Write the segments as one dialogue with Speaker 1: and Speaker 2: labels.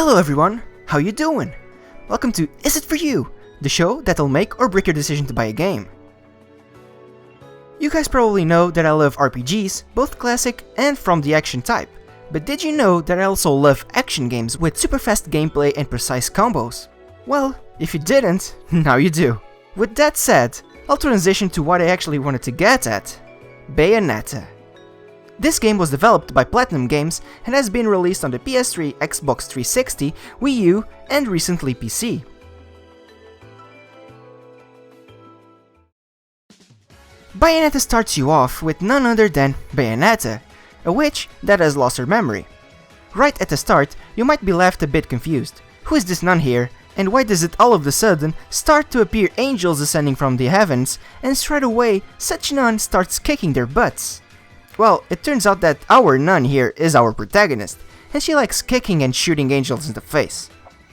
Speaker 1: Hello everyone, how you doing? Welcome to Is It For You, the show that'll make or break your decision to buy a game. You guys probably know that I love RPGs, both classic and from the action type. But did you know that I also love action games with super fast gameplay and precise combos? Well, if you didn't, now you do. With that said, I'll transition to what I actually wanted to get at: Bayonetta. This game was developed by Platinum Games and has been released on the PS3, Xbox 360, Wii U, and recently PC. Bayonetta starts you off with none other than Bayonetta, a witch that has lost her memory. Right at the start, you might be left a bit confused. Who is this nun here, and why does it all of a sudden start to appear angels ascending from the heavens, and straight away such nun starts kicking their butts? Well, it turns out that our nun here is our protagonist, and she likes kicking and shooting angels in the face.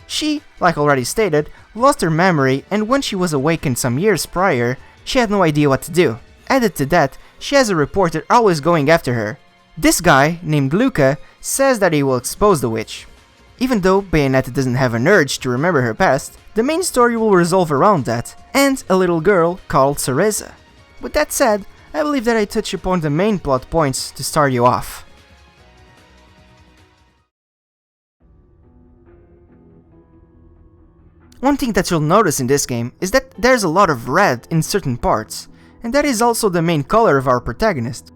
Speaker 1: She, like already stated, lost her memory, and when she was awakened some years prior, she had no idea what to do. Added to that, she has a reporter always going after her. This guy, named Luca, says that he will expose the witch. Even though Bayonetta doesn't have an urge to remember her past, the main story will revolve around that, and a little girl called Cereza. With that said, I believe that I touch upon the main plot points to start you off. One thing that you'll notice in this game is that there's a lot of red in certain parts, and that is also the main color of our protagonist.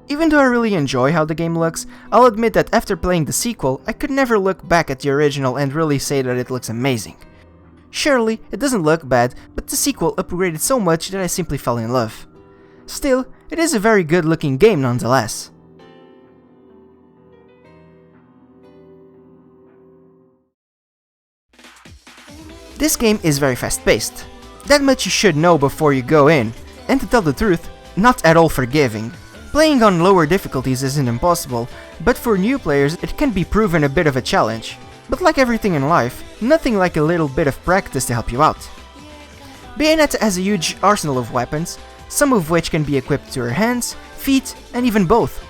Speaker 1: Even though I really enjoy how the game looks, I'll admit that after playing the sequel, I could never look back at the original and really say that it looks amazing. Surely, it doesn't look bad, but the sequel upgraded so much that I simply fell in love. Still, it is a very good looking game nonetheless. This game is very fast paced. That much you should know before you go in, and to tell the truth, not at all forgiving. Playing on lower difficulties isn't impossible, but for new players it can be proven a bit of a challenge. But like everything in life, nothing like a little bit of practice to help you out. Bayonetta has a huge arsenal of weapons, some of which can be equipped to her hands, feet, and even both.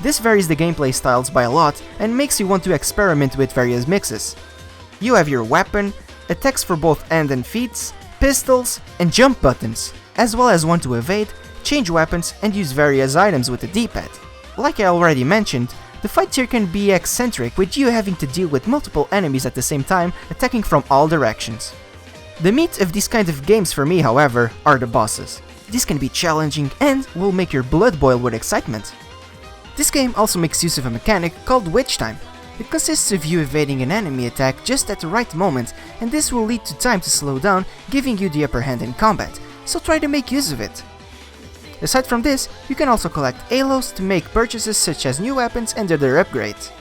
Speaker 1: This varies the gameplay styles by a lot and makes you want to experiment with various mixes. You have your weapon, attacks for both hand and feet, pistols, and jump buttons, as well as one to evade, change weapons, and use various items with the D-pad. Like I already mentioned, the fight here can be eccentric, with you having to deal with multiple enemies at the same time, attacking from all directions. The meat of these kind of games for me, however, are the bosses. This can be challenging and will make your blood boil with excitement. This game also makes use of a mechanic called witch time. It consists of you evading an enemy attack just at the right moment, and this will lead to time to slow down, giving you the upper hand in combat, so try to make use of it. Aside from this, you can also collect halos to make purchases such as new weapons and other upgrades.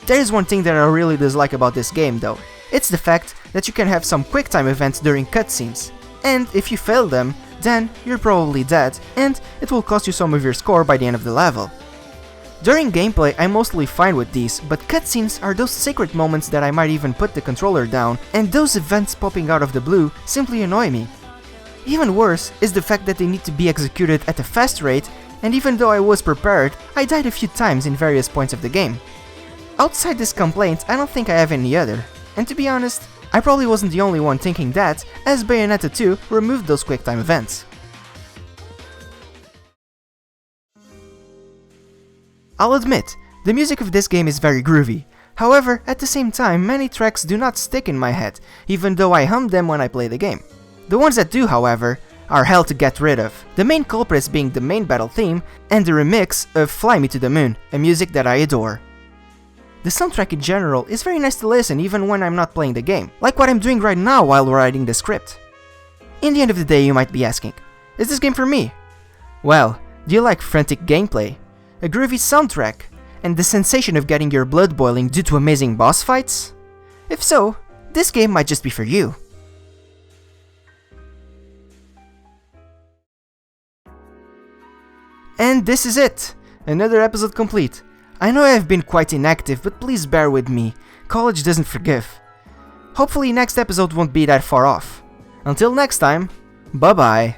Speaker 1: There is one thing that I really dislike about this game though. It's the fact that you can have some quick time events during cutscenes, and if you fail them, then you're probably dead, and it will cost you some of your score by the end of the level. During gameplay, I'm mostly fine with these, but cutscenes are those sacred moments that I might even put the controller down, and those events popping out of the blue simply annoy me. Even worse is the fact that they need to be executed at a fast rate, and even though I was prepared, I died a few times in various points of the game. Outside this complaint, I don't think I have any other, and to be honest, I probably wasn't the only one thinking that, as Bayonetta 2 removed those quick-time events. I'll admit, the music of this game is very groovy. However, at the same time, many tracks do not stick in my head, even though I hum them when I play the game. The ones that do, however, are hell to get rid of, the main culprits being the main battle theme and the remix of Fly Me to the Moon, a music that I adore. The soundtrack in general is very nice to listen even when I'm not playing the game, like what I'm doing right now while writing the script. In the end of the day, you might be asking, is this game for me? Well, do you like frantic gameplay, a groovy soundtrack, and the sensation of getting your blood boiling due to amazing boss fights? If so, this game might just be for you. And this is it! Another episode complete. I know I have been quite inactive, but please bear with me. College doesn't forgive. Hopefully next episode won't be that far off. Until next time, bye bye.